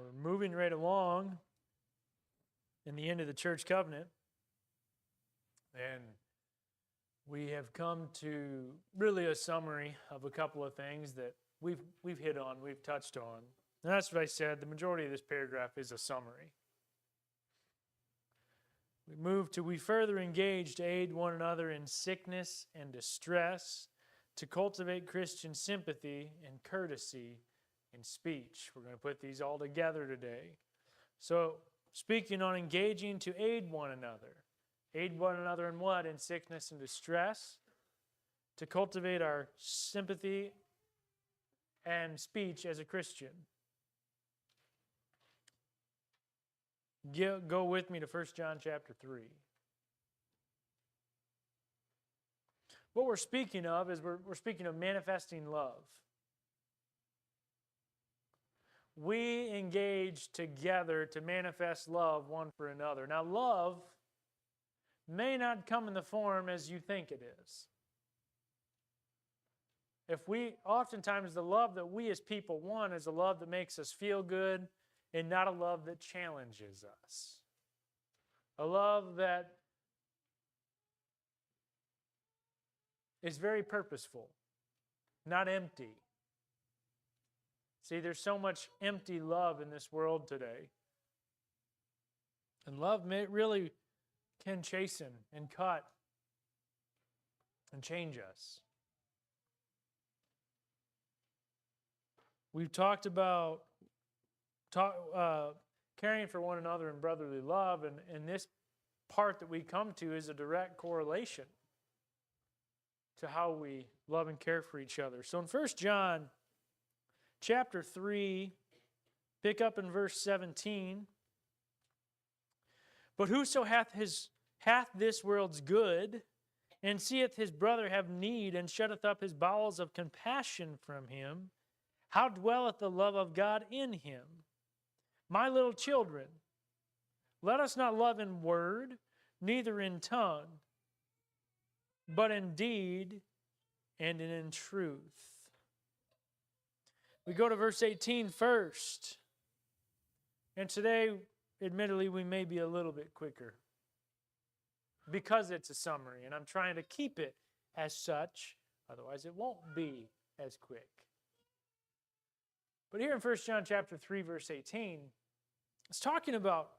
We're moving right along in the end of the church covenant, and we have come to really a summary of a couple of things that we've hit on, we've touched on. And that's what I said. The majority of this paragraph is a summary. We move to, we further engage to aid one another in sickness and distress, to cultivate Christian sympathy and courtesy in speech. We're going to put these all together today. So, speaking on engaging to aid one another. Aid one another in what? In sickness and distress. To cultivate our sympathy and speech as a Christian. Go with me to 1 John chapter 3. What we're speaking of is we're speaking of manifesting love. We engage together to manifest love one for another. Now, love may not come in the form as you think it is. Oftentimes the love that we as people want is a love that makes us feel good and not a love that challenges us. A love that is very purposeful, not empty. See, there's so much empty love in this world today. And love really can chasten and cut and change us. We've talked about caring for one another in brotherly love, and this part that we come to is a direct correlation to how we love and care for each other. So in 1 John chapter 3, pick up in verse 17. But whoso hath this world's good, and seeth his brother have need, and shutteth up his bowels of compassion from him, how dwelleth the love of God in him? My little children, let us not love in word, neither in tongue, but in deed and in truth. We go to verse 18 first. And today, admittedly, we may be a little bit quicker because it's a summary, and I'm trying to keep it as such, otherwise it won't be as quick. But here in 1 John chapter 3, verse 18, it's talking about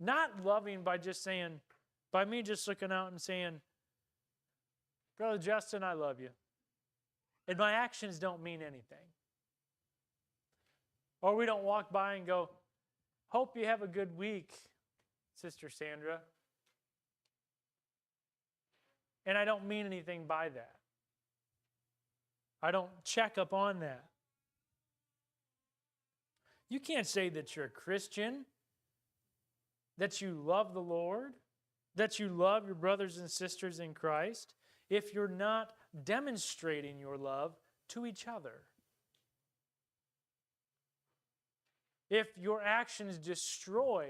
not loving by me just looking out and saying, Brother Justin, I love you. And my actions don't mean anything. Or we don't walk by and go, hope you have a good week, Sister Sandra. And I don't mean anything by that. I don't check up on that. You can't say that you're a Christian, that you love the Lord, that you love your brothers and sisters in Christ, if you're not demonstrating your love to each other. If your actions destroy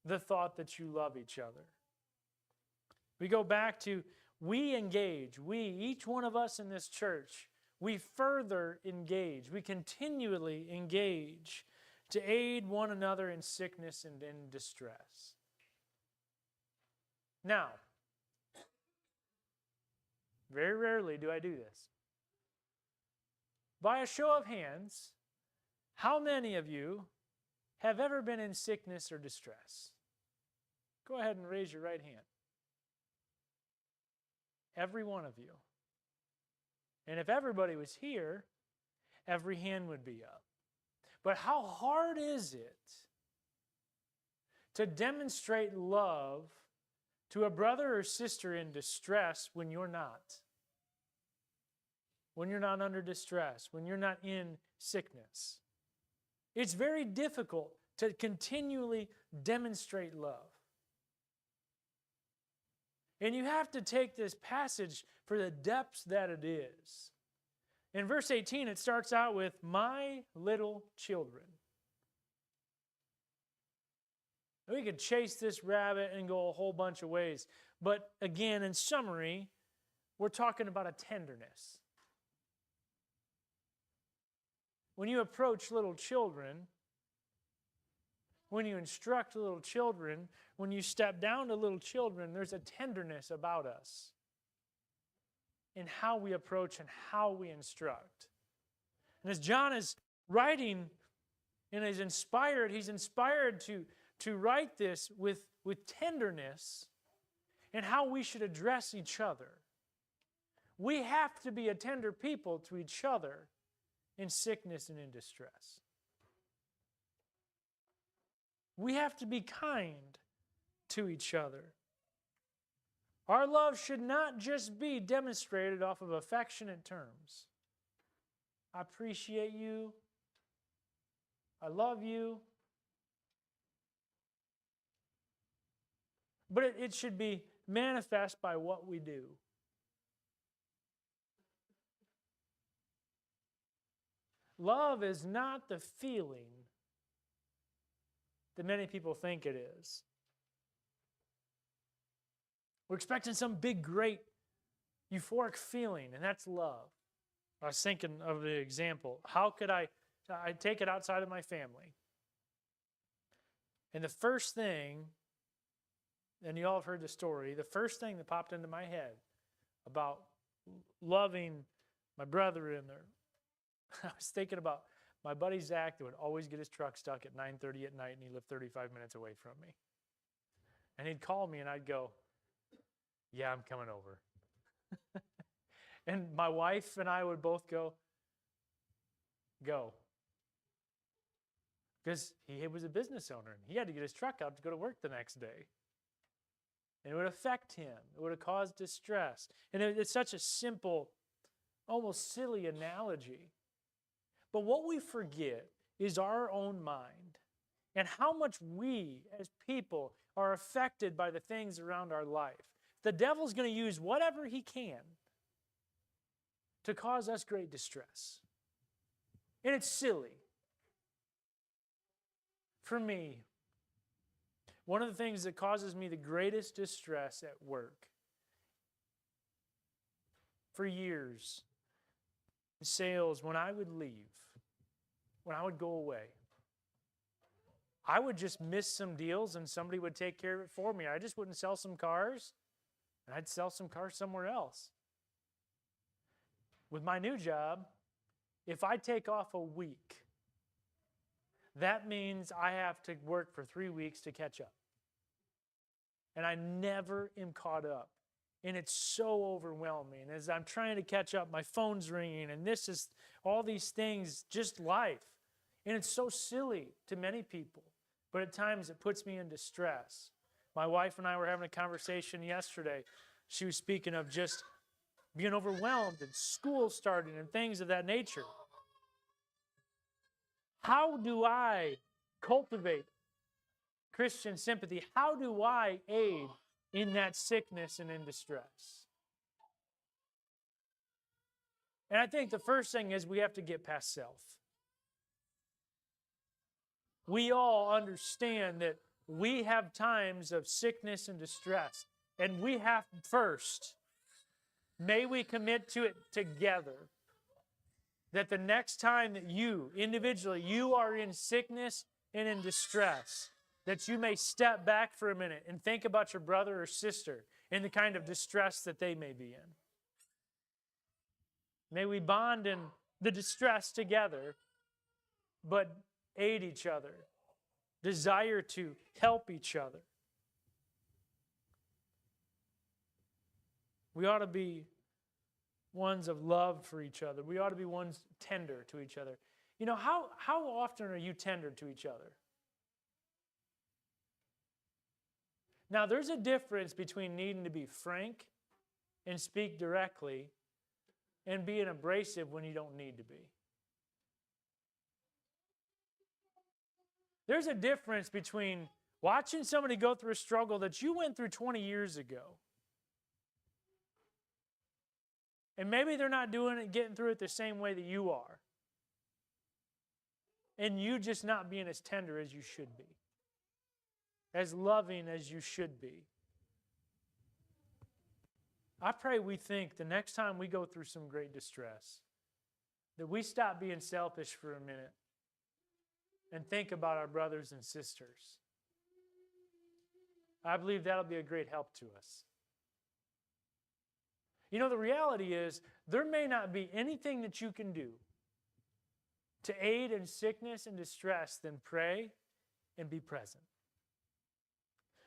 the thought that you love each other. We go back to, we engage, each one of us in this church, we further engage, we continually engage to aid one another in sickness and in distress. Now, very rarely do I do this. By a show of hands, how many of you have ever been in sickness or distress? Go ahead and raise your right hand. Every one of you. And if everybody was here, every hand would be up. But how hard is it to demonstrate love to a brother or sister in distress when you're not? When you're not under distress, when you're not in sickness. It's very difficult to continually demonstrate love. And you have to take this passage for the depths that it is. In verse 18, it starts out with, my little children. We could chase this rabbit and go a whole bunch of ways. But again, in summary, we're talking about a tenderness. when you approach little children, when you instruct little children, when you step down to little children, there's a tenderness about us in how we approach and how we instruct. And as John is writing and is inspired, he's inspired to write this with tenderness and how we should address each other. We have to be a tender people to each other in sickness and in distress. We have to be kind to each other. Our love should not just be demonstrated off of affectionate terms. I appreciate you. I love you. But it should be manifest by what we do. Love is not the feeling that many people think it is. We're expecting some big, great, euphoric feeling, and that's love. I was thinking of the example. How could I take it outside of my family? And the first thing, and you all have heard the story, the first thing that popped into my head about loving my brother in there, I was thinking about my buddy Zach that would always get his truck stuck at 9:30 at night, and he lived 35 minutes away from me. And he'd call me, and I'd go, yeah, I'm coming over. And my wife and I would both go. Because he was a business owner, and he had to get his truck out to go to work the next day. And it would affect him. It would have caused distress. And it's such a simple, almost silly analogy. But what we forget is our own mind and how much we as people are affected by the things around our life. The devil's going to use whatever he can to cause us great distress. And it's silly. For me, one of the things that causes me the greatest distress at work for years in sales, when I would leave, when I would go away, I would just miss some deals and somebody would take care of it for me. I just wouldn't sell some cars, and I'd sell some cars somewhere else. With my new job, if I take off a week, that means I have to work for 3 weeks to catch up. And I never am caught up. And it's so overwhelming. As I'm trying to catch up, my phone's ringing, and this is all these things, just life. And it's so silly to many people. But at times it puts me in distress. My wife and I were having a conversation yesterday. She was speaking of just being overwhelmed and school starting and things of that nature. How do I cultivate Christian sympathy? How do I aid in that sickness and in distress? And I think the first thing is we have to get past self. We all understand that we have times of sickness and distress, and we have first, may we commit to it together, that the next time that you, individually, you are in sickness and in distress, that you may step back for a minute and think about your brother or sister and the kind of distress that they may be in. May we bond in the distress together, but aid each other, desire to help each other. We ought to be ones of love for each other. We ought to be ones tender to each other. You know, how often are you tender to each other? Now, there's a difference between needing to be frank and speak directly and being abrasive when you don't need to be. There's a difference between watching somebody go through a struggle that you went through 20 years ago, and maybe they're not doing it, getting through it the same way that you are, and you just not being as tender as you should be, as loving as you should be. I pray we think the next time we go through some great distress that we stop being selfish for a minute and think about our brothers and sisters. I believe that'll be a great help to us. You know, the reality is there may not be anything that you can do to aid in sickness and distress than pray and be present.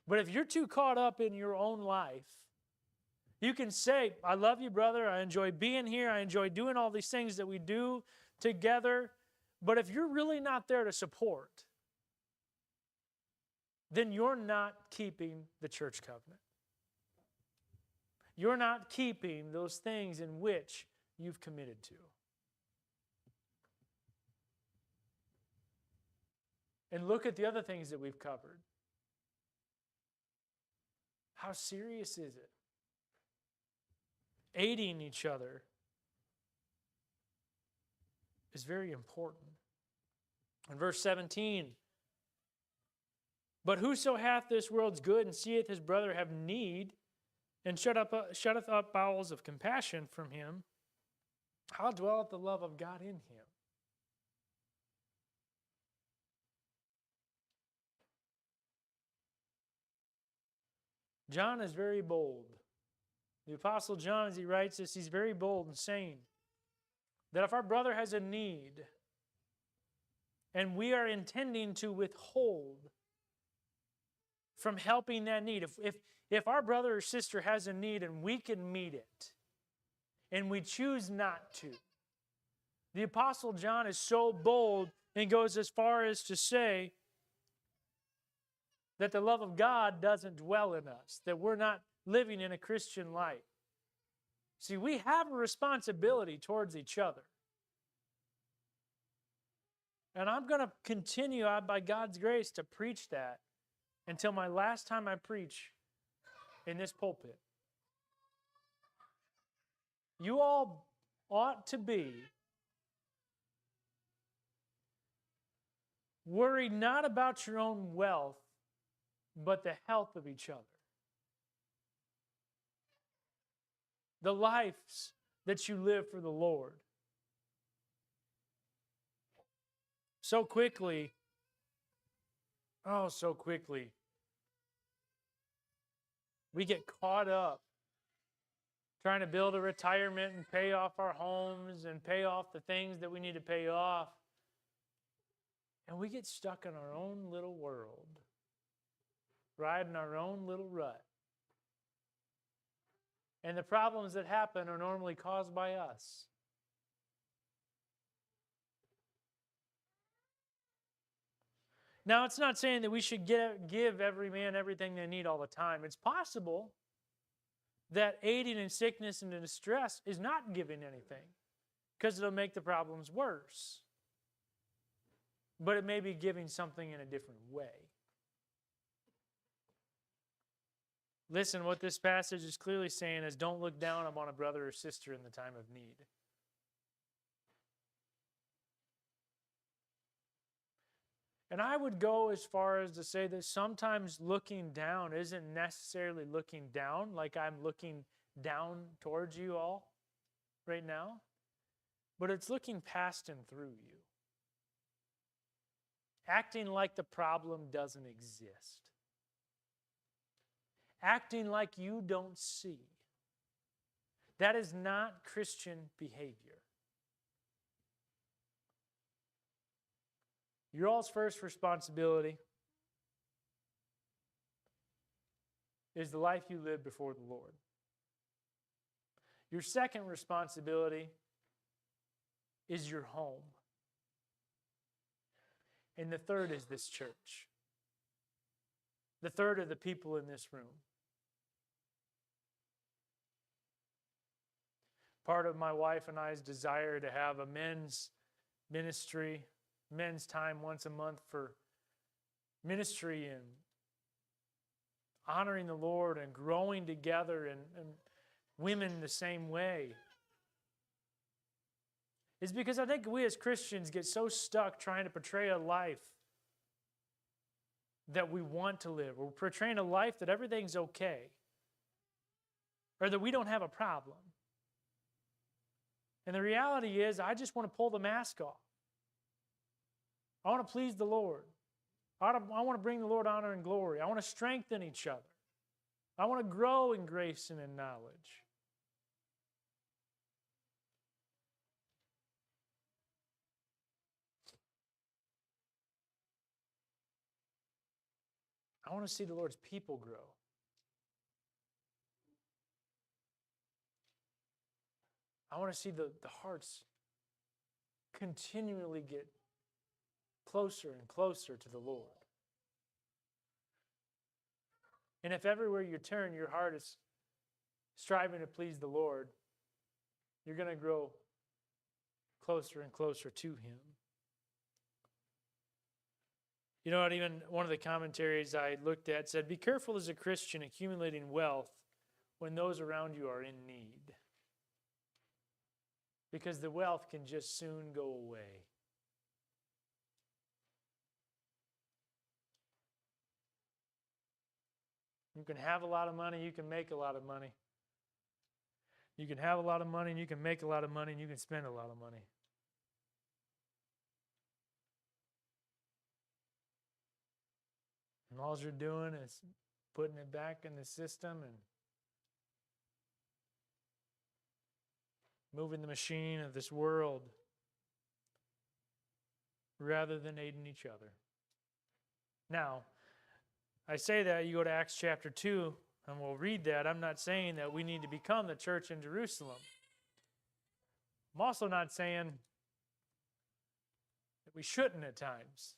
But if you're too caught up in your own life, you can say, I love you, brother. I enjoy being here. I enjoy doing all these things that we do together. But if you're really not there to support, then you're not keeping the church covenant. You're not keeping those things in which you've committed to. And look at the other things that we've covered. How serious is it? Aiding each other is very important. In verse 17, but whoso hath this world's good and seeth his brother have need, and shutteth up bowels of compassion from him, how dwelleth the love of God in him? John is very bold. The Apostle John, as he writes this, he's very bold in saying that if our brother has a need and we are intending to withhold from helping that need, if our brother or sister has a need and we can meet it and we choose not to, the Apostle John is so bold and goes as far as to say that the love of God doesn't dwell in us, that we're not living in a Christian life. See, we have a responsibility towards each other. And I'm going to continue, by God's grace, to preach that until my last time I preach in this pulpit. You all ought to be worried not about your own wealth, but the health of each other. The lives that you live for the Lord. So quickly, we get caught up trying to build a retirement and pay off our homes and pay off the things that we need to pay off. And we get stuck in our own little world, riding our own little rut. And the problems that happen are normally caused by us. Now, it's not saying that we should give every man everything they need all the time. It's possible that aiding in sickness and in distress is not giving anything, because it'll make the problems worse. But it may be giving something in a different way. Listen, what this passage is clearly saying is don't look down upon a brother or sister in the time of need. And I would go as far as to say that sometimes looking down isn't necessarily looking down, like I'm looking down towards you all right now, but it's looking past and through you. Acting like the problem doesn't exist. Acting like you don't see. That is not Christian behavior. Your all's first responsibility is the life you live before the Lord. Your second responsibility is your home. And the third is this church. The third are the people in this room. Part of my wife and I's desire to have a men's ministry, men's time once a month for ministry and honoring the Lord and growing together, and women the same way, is because I think we as Christians get so stuck trying to portray a life that we want to live. We're portraying a life that everything's okay, or that we don't have a problem. And the reality is, I just want to pull the mask off. I want to please the Lord. I want to bring the Lord honor and glory. I want to strengthen each other. I want to grow in grace and in knowledge. I want to see the Lord's people grow. I want to see the hearts continually get closer and closer to the Lord. And if everywhere you turn, your heart is striving to please the Lord, you're going to grow closer and closer to Him. You know what? Even one of the commentaries I looked at said, "Be careful as a Christian accumulating wealth when those around you are in need, because the wealth can just soon go away." You can have a lot of money, you can make a lot of money. You can have a lot of money and you can make a lot of money and you can spend a lot of money. And all you're doing is putting it back in the system and moving the machine of this world rather than aiding each other. Now, I say that, you go to Acts chapter 2, and we'll read that. I'm not saying that we need to become the church in Jerusalem. I'm also not saying that we shouldn't at times.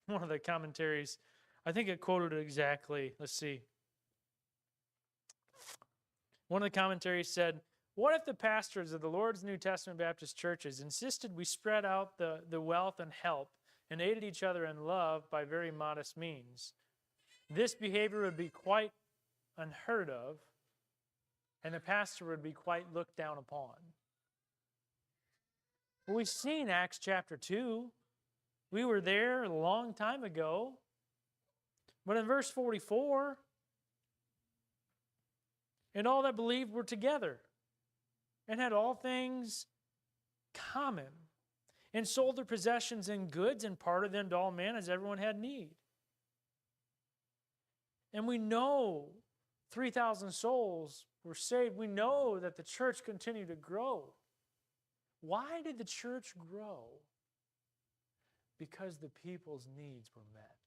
One of the commentaries, I think it quoted it exactly. Let's see. One of the commentaries said, "What if the pastors of the Lord's New Testament Baptist churches insisted we spread out the wealth and help and aided each other in love by very modest means? This behavior would be quite unheard of, and the pastor would be quite looked down upon." Well, we've seen Acts chapter 2. We were there a long time ago. But in verse 44, "And all that believed were together, and had all things common, and sold their possessions and goods, and parted them to all men as everyone had need." And we know 3,000 souls were saved. We know that the church continued to grow. Why did the church grow? Because the people's needs were met.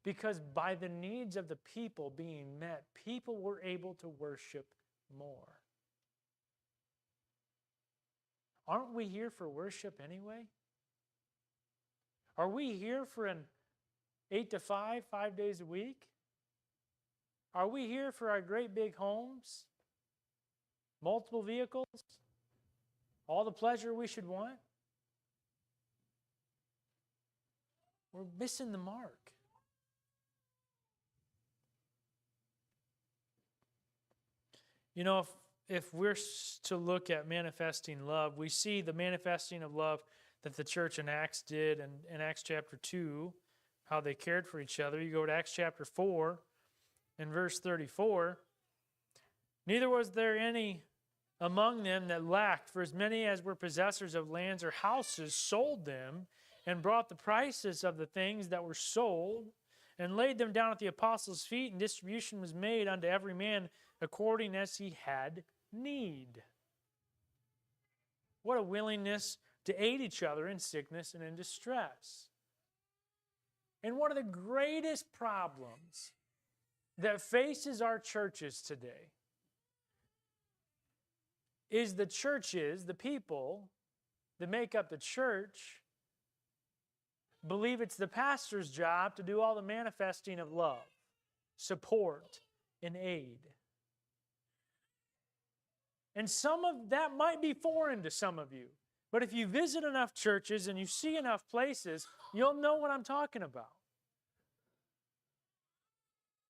Because by the needs of the people being met, people were able to worship more. Aren't we here for worship anyway? Are we here for an 8 to 5, 5 days a week? Are we here for our great big homes? Multiple vehicles? All the pleasure we should want? We're missing the mark. You know, if we're to look at manifesting love, we see the manifesting of love that the church in Acts did in Acts chapter 2, how they cared for each other. You go to Acts chapter 4 and verse 34. "Neither was there any among them that lacked, for as many as were possessors of lands or houses sold them and brought the prices of the things that were sold and laid them down at the apostles' feet, and distribution was made unto every man according as he had need." What a willingness to aid each other in sickness and in distress. And one of the greatest problems that faces our churches today is the churches, the people that make up the church, believe it's the pastor's job to do all the manifesting of love, support, and aid. And some of that might be foreign to some of you. But if you visit enough churches and you see enough places, you'll know what I'm talking about.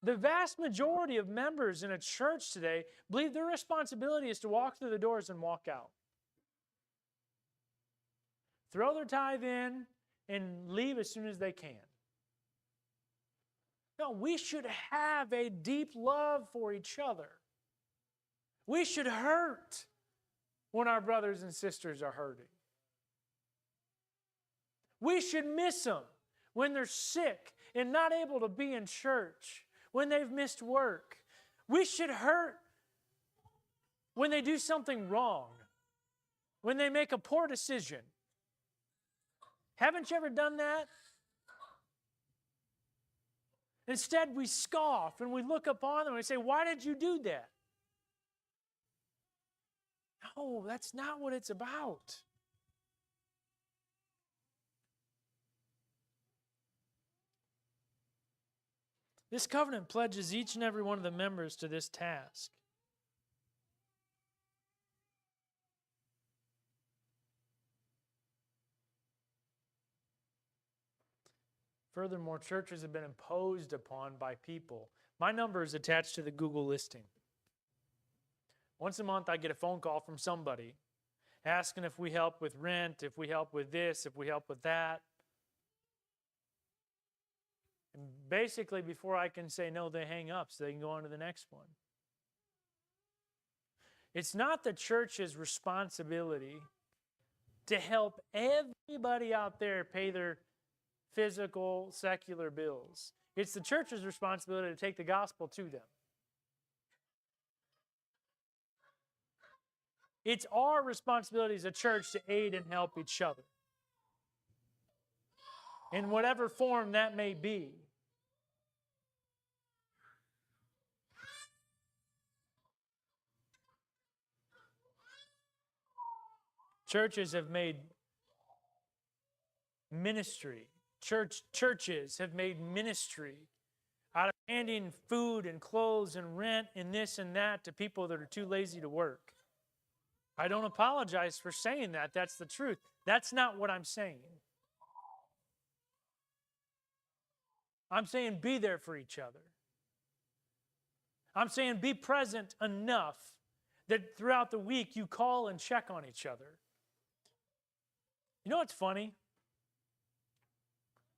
The vast majority of members in a church today believe their responsibility is to walk through the doors and walk out. Throw their tithe in and leave as soon as they can. No, we should have a deep love for each other. We should hurt when our brothers and sisters are hurting. We should miss them when they're sick and not able to be in church, when they've missed work. We should hurt when they do something wrong, when they make a poor decision. Haven't you ever done that? Instead, we scoff and we look upon them and we say, why did you do that? No, that's not what it's about. This covenant pledges each and every one of the members to this task. Furthermore, churches have been imposed upon by people. My number is attached to the Google listing. Once a month, I get a phone call from somebody asking if we help with rent, if we help with this, if we help with that. And basically, before I can say no, they hang up so they can go on to the next one. It's not the church's responsibility to help everybody out there pay their physical, secular bills. It's the church's responsibility to take the gospel to them. It's our responsibility as a church to aid and help each other, in whatever form that may be. Churches have made ministry. Churches have made ministry out of handing food and clothes and rent and this and that to people that are too lazy to work. I don't apologize for saying that. That's the truth. That's not what I'm saying. I'm saying be there for each other. I'm saying be present enough that throughout the week you call and check on each other. You know what's funny?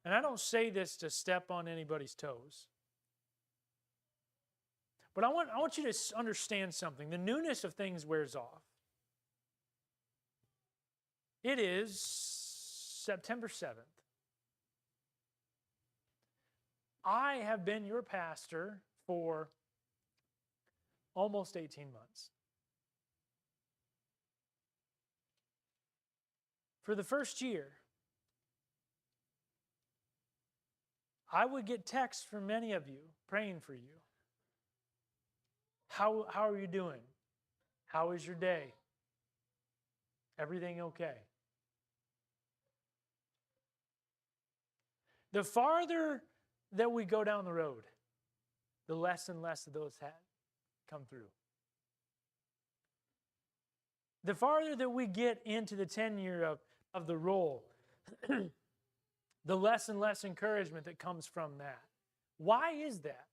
And I don't say this to step on anybody's toes. But I want you to understand something. The newness of things wears off. It is September 7th. I have been your pastor for almost 18 months. For the first year, I would get texts from many of you praying for you. How are you doing? How is your day? Everything okay? The farther that we go down the road, the less and less of those come through. The farther that we get into the tenure of the role, the less and less encouragement that comes from that. Why is that?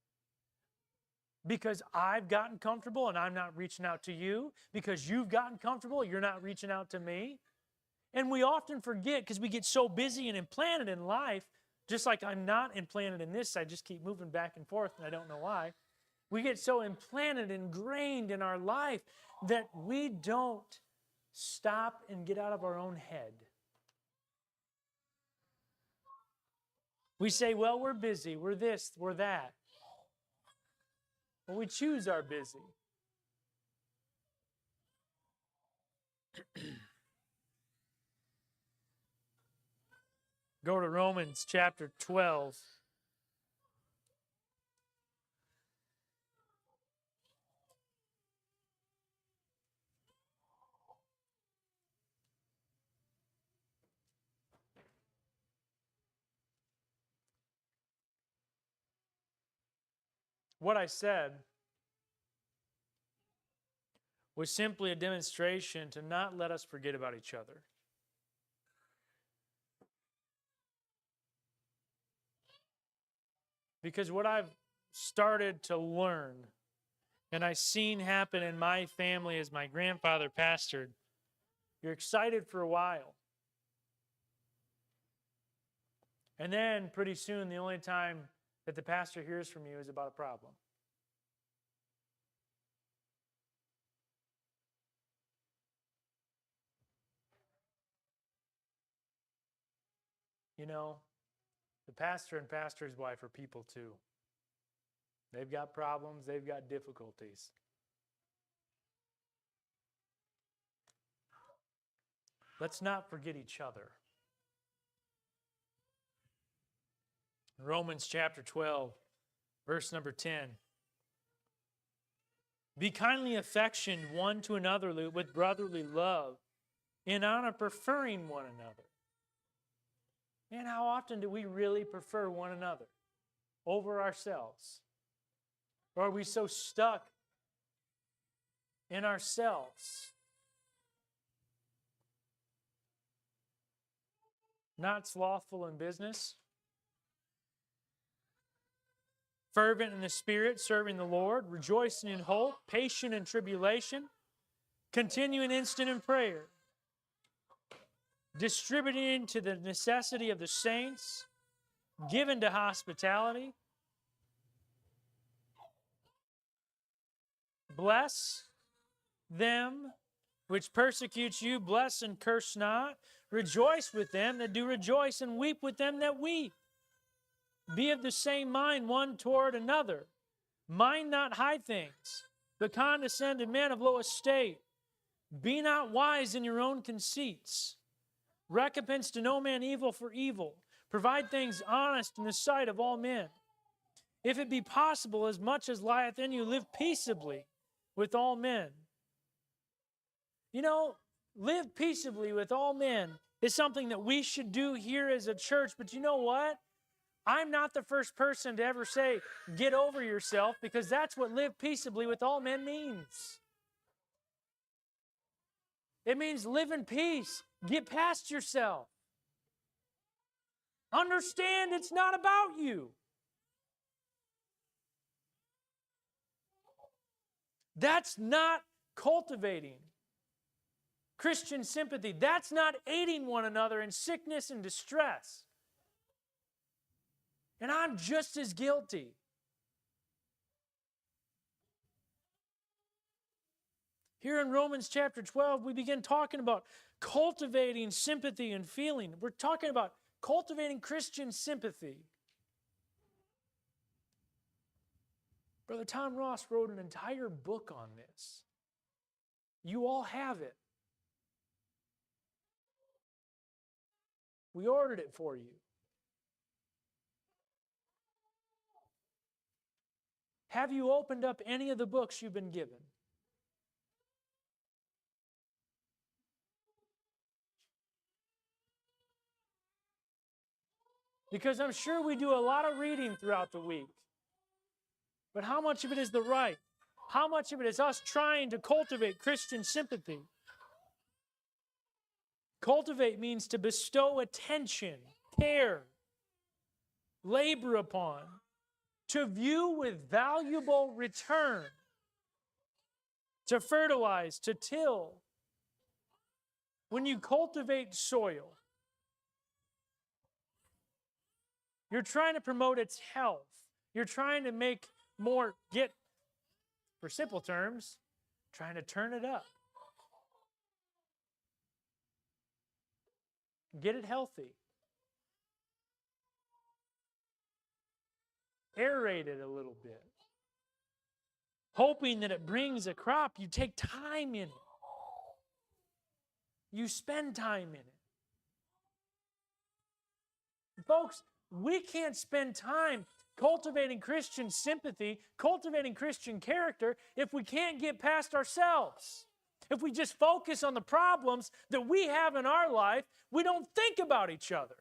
Because I've gotten comfortable and I'm not reaching out to you. Because you've gotten comfortable, you're not reaching out to me. And we often forget because we get so busy and implanted in life, just like I'm not implanted in this, I just keep moving back and forth and I don't know why. We get so implanted, ingrained in our life that we don't stop and get out of our own head. We say, well, we're busy, we're this, we're that. Well, we choose our busy. Go to Romans chapter 12. What I said was simply a demonstration to not let us forget about each other. Because what I've started to learn, and I've seen happen in my family as my grandfather pastored, you're excited for a while. And then pretty soon the only time that the pastor hears from you is about a problem. You know, the pastor and pastor's wife are people too. They've got problems, they've got difficulties. Let's not forget each other. Romans chapter 12, verse number 10. Be kindly affectioned one to another with brotherly love, in honor preferring one another. Man, how often do we really prefer one another over ourselves? Or are we so stuck in ourselves? Not slothful in business, fervent in the Spirit, serving the Lord, rejoicing in hope, patient in tribulation, continuing instant in prayer, distributing to the necessity of the saints, given to hospitality. Bless them which persecute you, bless and curse not. Rejoice with them that do rejoice, and weep with them that weep. Be of the same mind one toward another. Mind not high things, but condescend to men of low estate. Be not wise in your own conceits. Recompense to no man evil for evil. Provide things honest in the sight of all men. If it be possible, as much as lieth in you, live peaceably with all men. You know, live peaceably with all men is something that we should do here as a church. But you know what? I'm not the first person to ever say, get over yourself, because that's what live peaceably with all men means. It means live in peace. Get past yourself. Understand it's not about you. That's not cultivating Christian sympathy. That's not aiding one another in sickness and distress. And I'm just as guilty. Here in Romans chapter 12, we begin talking about cultivating sympathy and feeling. We're talking about cultivating Christian sympathy. Brother Tom Ross wrote an entire book on this. You all have it. We ordered it for you. Have you opened up any of the books you've been given? Because I'm sure we do a lot of reading throughout the week. But how much of it is the right? How much of it is us trying to cultivate Christian sympathy? Cultivate means to bestow attention, care, labor upon, to view with valuable return, to fertilize, to till. When you cultivate soil, you're trying to promote its health. You're trying to make more, for simple terms, trying to turn it up. Get it healthy. Aerate it a little bit. Hoping that it brings a crop, you take time in it. You spend time in it. Folks, we can't spend time cultivating Christian sympathy, cultivating Christian character, if we can't get past ourselves. If we just focus on the problems that we have in our life, we don't think about each other.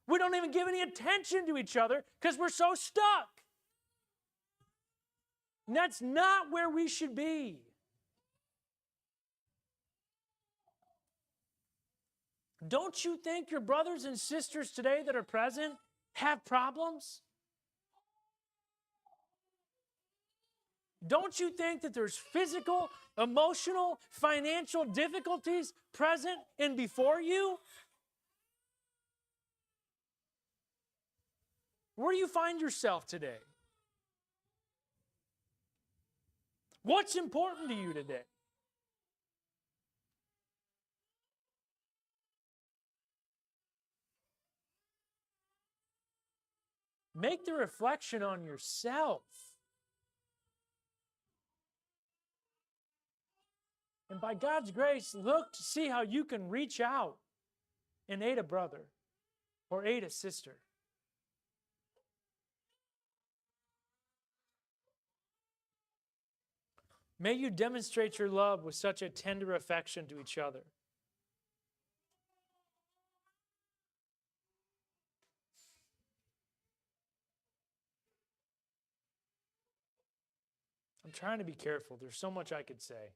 We don't even give any attention to each other because we're so stuck. And that's not where we should be. Don't you think your brothers and sisters today that are present have problems? Don't you think that there's physical, emotional, financial difficulties present and before you? Where do you find yourself today? What's important to you today? Make the reflection on yourself. And by God's grace, look to see how you can reach out and aid a brother or aid a sister. May you demonstrate your love with such a tender affection to each other. I'm trying to be careful. There's so much I could say.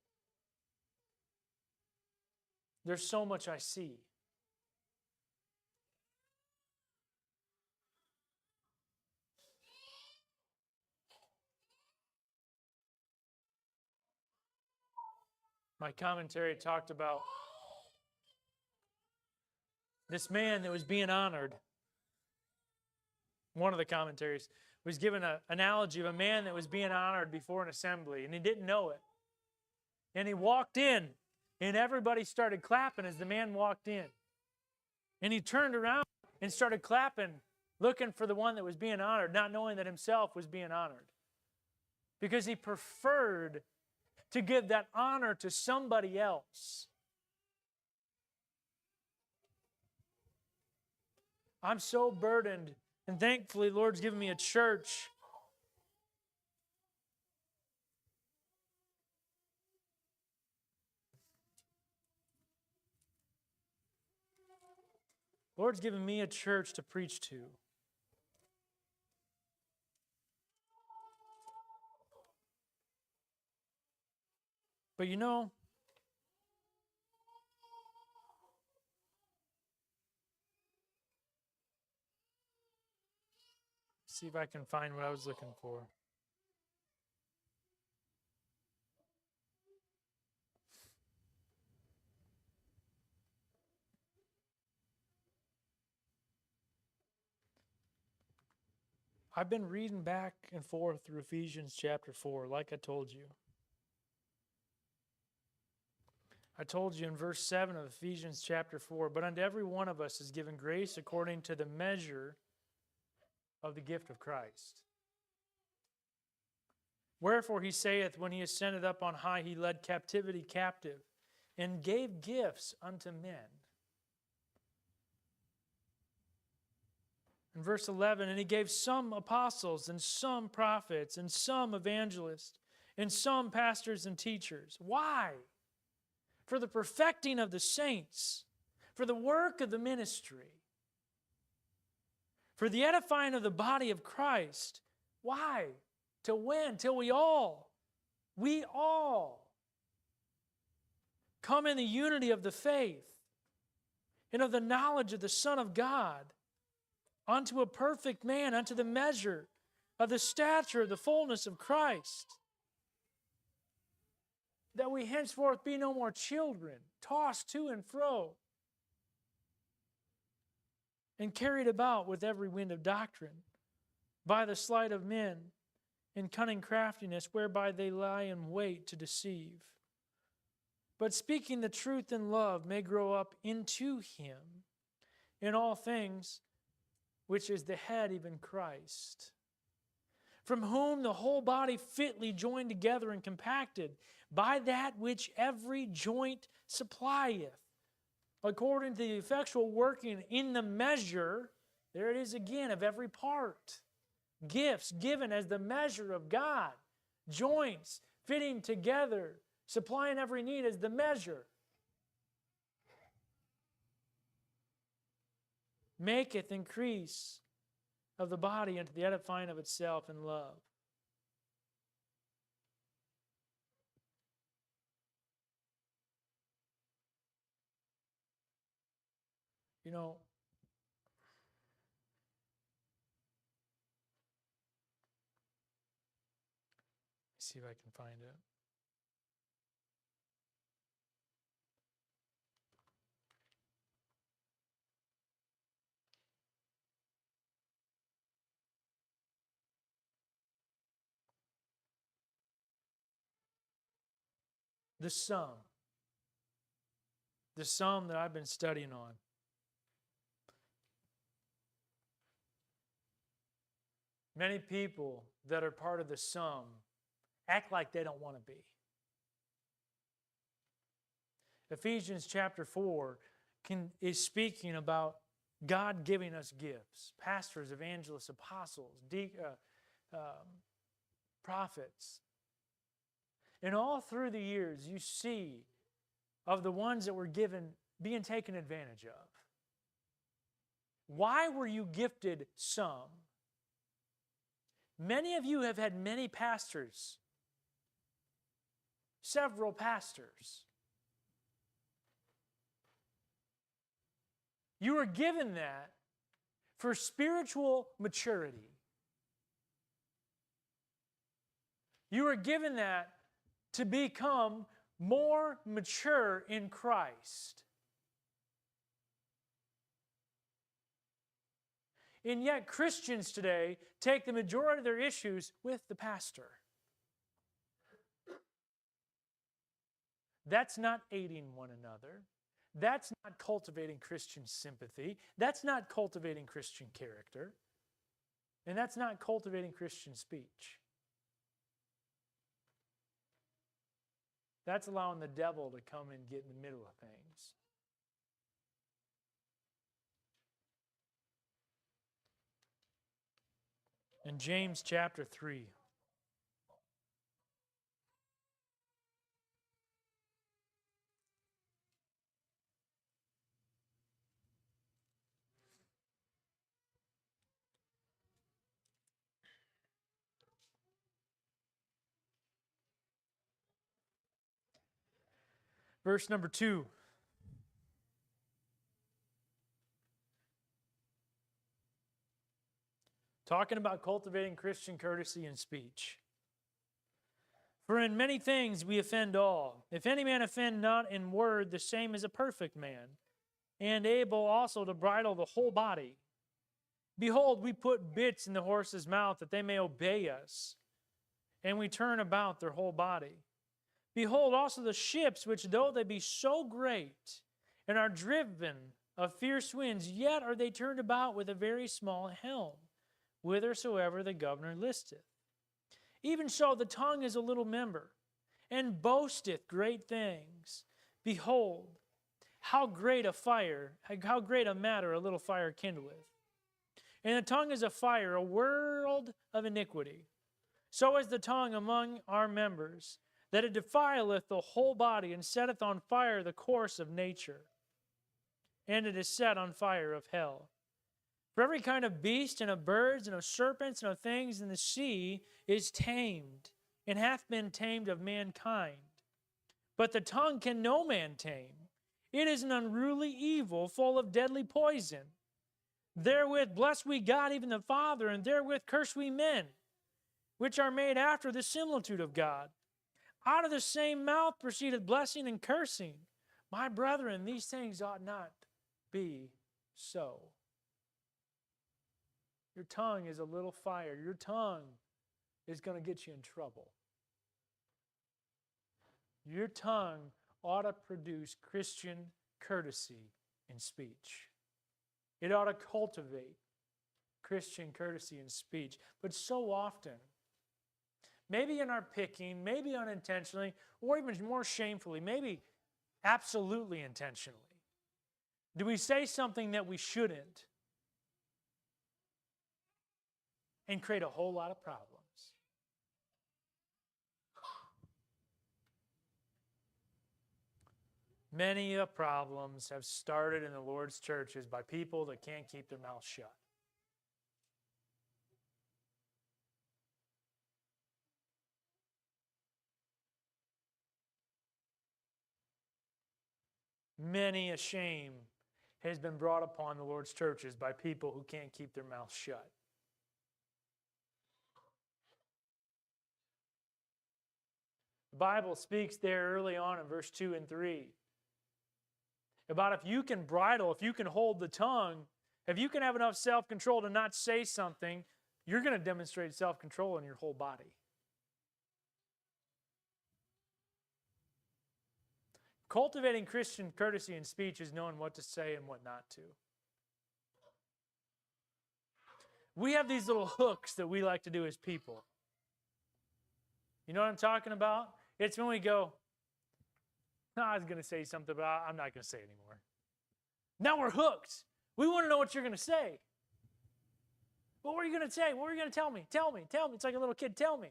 There's so much I see. My commentary talked about this man that was being honored. One of the commentaries was given an analogy of a man that was being honored before an assembly, and he didn't know it. And he walked in, and everybody started clapping as the man walked in. And he turned around and started clapping, looking for the one that was being honored, not knowing that himself was being honored. Because he preferred to give that honor to somebody else. I'm so burdened, and thankfully, Lord's given me a church Lord's given me a church to preach to. But you know, see if I can find what I was looking for. I've been reading back and forth through Ephesians chapter 4, like I told you. I told you in verse 7 of Ephesians chapter 4, but unto every one of us is given grace according to the measure of the gift of Christ. Wherefore he saith, when he ascended up on high, he led captivity captive, and gave gifts unto men. In verse 11, and he gave some apostles, and some prophets, and some evangelists, and some pastors and teachers. Why? For the perfecting of the saints, for the work of the ministry, for the edifying of the body of Christ. Why? Till when? Till we all come in the unity of the faith and of the knowledge of the Son of God, unto a perfect man, unto the measure of the stature of the fullness of Christ, that we henceforth be no more children, tossed to and fro, and carried about with every wind of doctrine, by the sleight of men, and cunning craftiness, whereby they lie in wait to deceive. But speaking the truth in love may grow up into him in all things, which is the head, even Christ, from whom the whole body fitly joined together and compacted by that which every joint supplieth, according to the effectual working in the measure, there it is again, of every part. Gifts given as the measure of God, joints fitting together, supplying every need as the measure. Maketh increase of the body unto the edifying of itself in love. You know, see if I can find it. The psalm that I've been studying on. Many people that are part of the sum act like they don't want to be. Ephesians chapter 4 is speaking about God giving us gifts. Pastors, evangelists, apostles, prophets. And all through the years, you see of the ones that were given being taken advantage of. Why were you gifted some? Many of you have had many pastors, several pastors. You were given that for spiritual maturity. You were given that to become more mature in Christ. And yet Christians today take the majority of their issues with the pastor. That's not aiding one another. That's not cultivating Christian sympathy. That's not cultivating Christian character. And that's not cultivating Christian speech. That's allowing the devil to come and get in the middle of things. In James chapter 3, verse number 2. Talking about cultivating Christian courtesy and speech. For in many things we offend all. If any man offend not in word, the same is a perfect man, and able also to bridle the whole body. Behold, we put bits in the horse's mouth that they may obey us, and we turn about their whole body. Behold also the ships, which though they be so great, and are driven of fierce winds, yet are they turned about with a very small helm, whithersoever the governor listeth. Even so the tongue is a little member, and boasteth great things. Behold, how great a matter a little fire kindleth. And the tongue is a fire, a world of iniquity. So is the tongue among our members, that it defileth the whole body, and setteth on fire the course of nature. And it is set on fire of hell. For every kind of beast, and of birds, and of serpents, and of things in the sea is tamed, and hath been tamed of mankind. But the tongue can no man tame. It is an unruly evil, full of deadly poison. Therewith bless we God, even the Father, and therewith curse we men, which are made after the similitude of God. Out of the same mouth proceedeth blessing and cursing. My brethren, these things ought not be so. Your tongue is a little fire. Your tongue is going to get you in trouble. Your tongue ought to produce Christian courtesy in speech. It ought to cultivate Christian courtesy in speech. But so often, maybe in our picking, maybe unintentionally, or even more shamefully, maybe absolutely intentionally, do we say something that we shouldn't and create a whole lot of problems? Many problems have started in the Lord's churches by people that can't keep their mouths shut. Many a shame has been brought upon the Lord's churches by people who can't keep their mouths shut. The Bible speaks there early on in verse 2 and 3 about if you can bridle, if you can hold the tongue, if you can have enough self-control to not say something, you're going to demonstrate self-control in your whole body. Cultivating Christian courtesy in speech is knowing what to say and what not to. We have these little hooks that we like to do as people. You know what I'm talking about? It's when we go, no, I was going to say something, but I'm not going to say it anymore. Now we're hooked. We want to know what you're going to say. What were you going to say? What were you going to tell me? Tell me. Tell me. It's like a little kid. Tell me.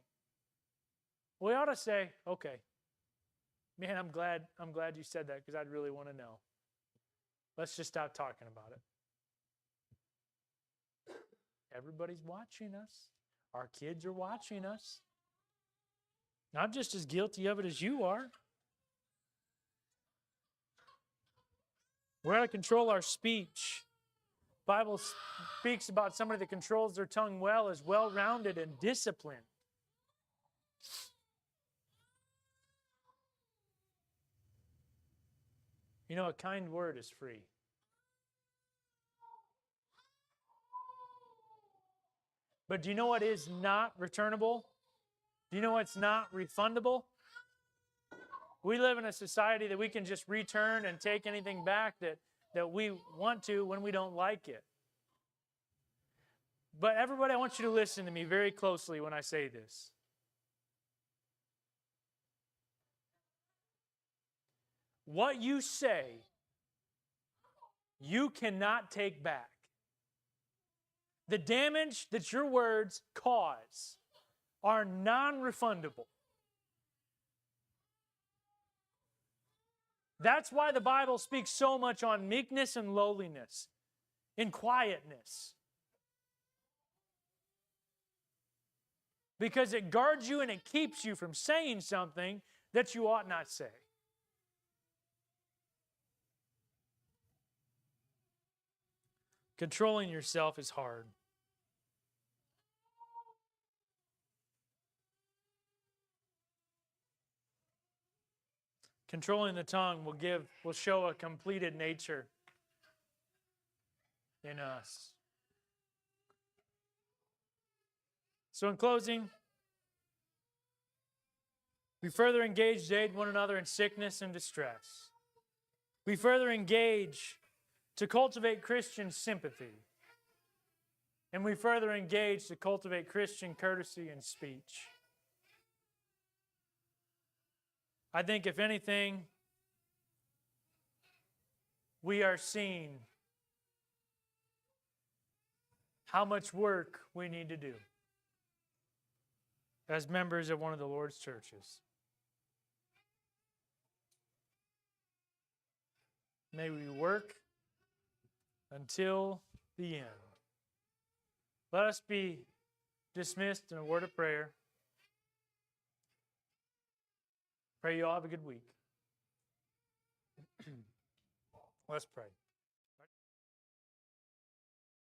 We ought to say, okay. Man, I'm glad you said that because I'd really want to know. Let's just stop talking about it. Everybody's watching us. Our kids are watching us. I'm just as guilty of it as you are. We're going to control our speech. The Bible speaks about somebody that controls their tongue well as well-rounded and disciplined. You know, a kind word is free. But do you know what is not returnable? Do you know what's not refundable? We live in a society that we can just return and take anything back that we want to when we don't like it. But everybody, I want you to listen to me very closely when I say this. What you say, you cannot take back. The damage that your words cause are non-refundable. That's why the Bible speaks so much on meekness and lowliness, in quietness. Because it guards you and it keeps you from saying something that you ought not say. Controlling yourself is hard. Controlling the tongue will show a completed nature in us. So in closing, we further engage to aid one another in sickness and distress. We further engage to cultivate Christian sympathy. And we further engage to cultivate Christian courtesy and speech. I think, if anything, we are seeing how much work we need to do as members of one of the Lord's churches. May we work until the end. Let us be dismissed in a word of prayer. Pray you all have a good week. Let's pray.